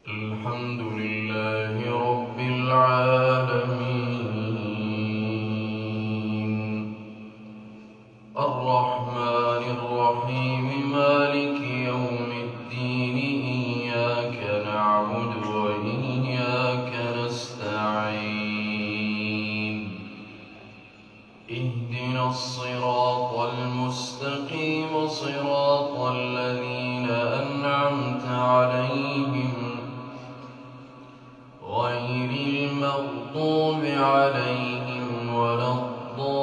الحمد لله رب العالمين الرحمن الرحيم مالك يوم الدين إياك نعبد وإياك نستعين اهدنا الصراط المستقيم صراط الذين أنعمت عليهم غير المغضوب عليهم ولا الضالين.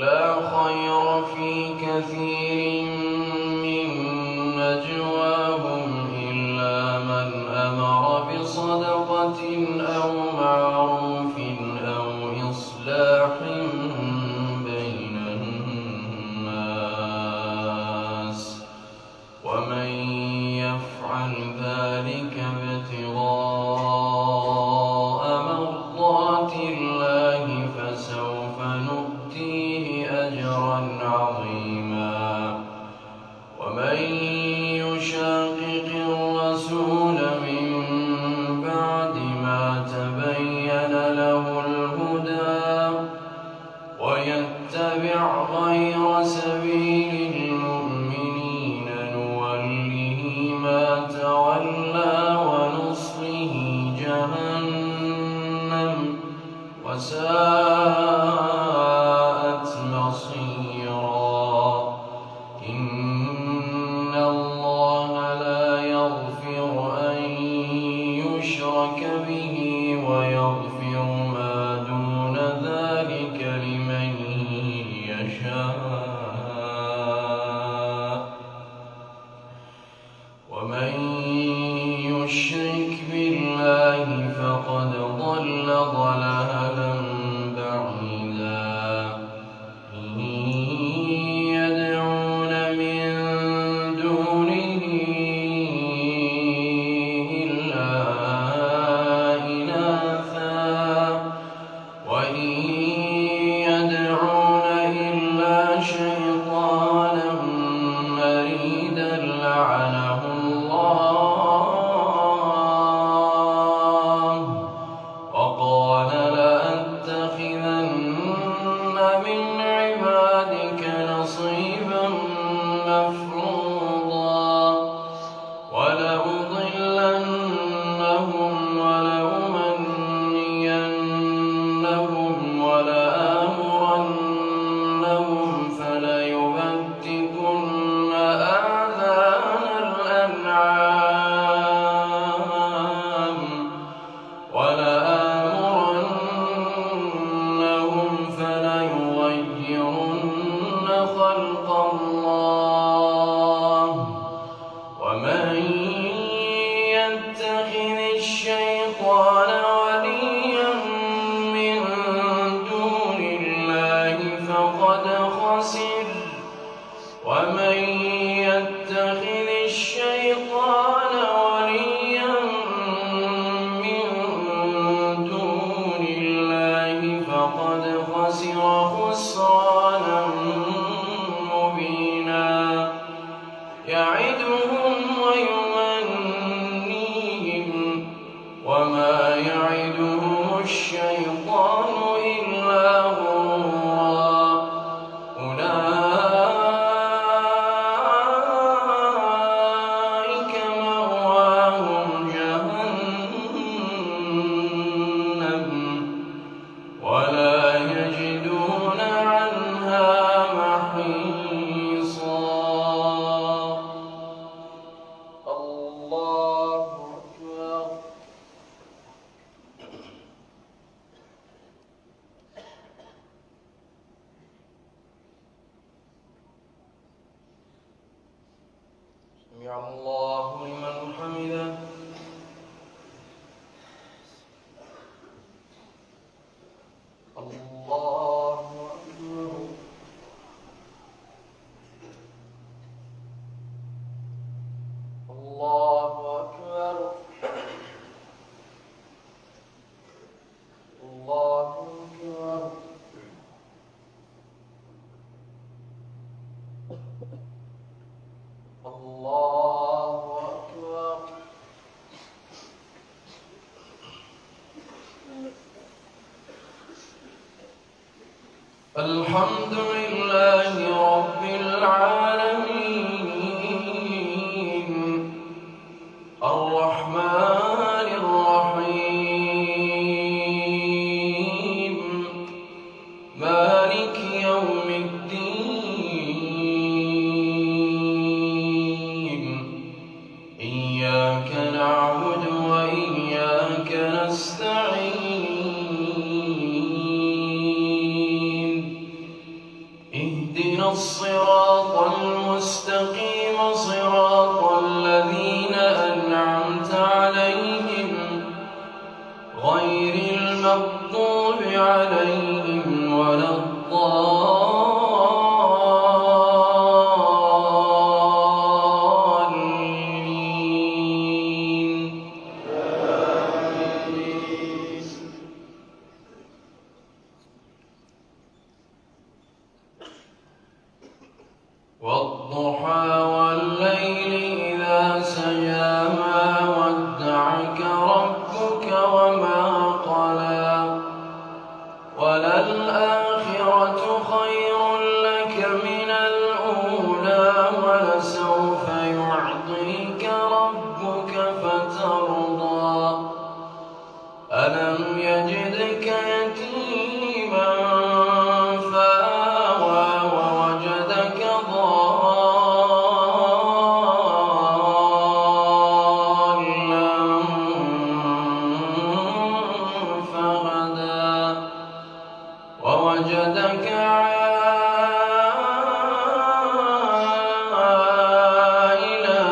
لا خير في كثير من نجواهم بصدقة أو معروف أو إصلاح بين الناس ومن يفعل ذلك ابتغاء مرضات الله فسوف نؤتيه أجرا عظيما ومن يشاقق الرسول من تبين له الهدى ويتبع غير سبيل المؤمنين نوله ما تولى ونصله جهنم وساءت مصيرا. إن الله لا يغفر أن يشرك به ويغفر ما دون ذلك لمن يشاء ومن يشرك بالله فقد ضل ضلالا بعيدا. إن يدعون من دونه إلا وإن يدعون إلا شيطانا مريدا لعنه الله وقال لأتخذن من عبادك نصيبا مفروضا ولأضلنهم ولآمرنهم فليبتكن آذان الأنعام فليغيرن خلق الله ومن يتخذ الشيطان وليا من دون الله فقد خسر ومن يتخذ الشيطان وليا من دون الله فقد خسر خسرانا مبينا. يعدهم ويمنيهم الله لمن حمده. الله أكبر. الله أكبر. الله أكبر. الله أكبر. الحمد لله رب العالمين الرحمن الرحيم مالك يوم الدين إياك نعبد وإياك نستعين اهدنا الصراط المستقيم صراط الذين أنعمت عليهم غير المغضوب عليهم ولا الضالين. والضحى والليل إذا سجى ما ودعك ربك وما قلى وللآخرة خير لك من الأولى ولسوف يعطيك ربك فترضى ألم يجدك يتيما فآوى ووجدك ضالا فهدى ووجدك عائلا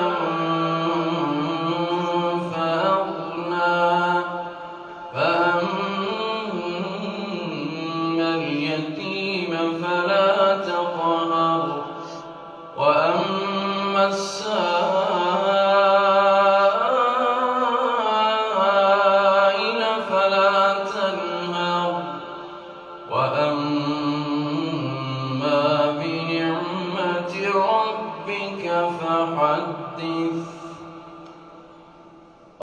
فأغنى فأما اليتيم فلا تقهر وأما السائل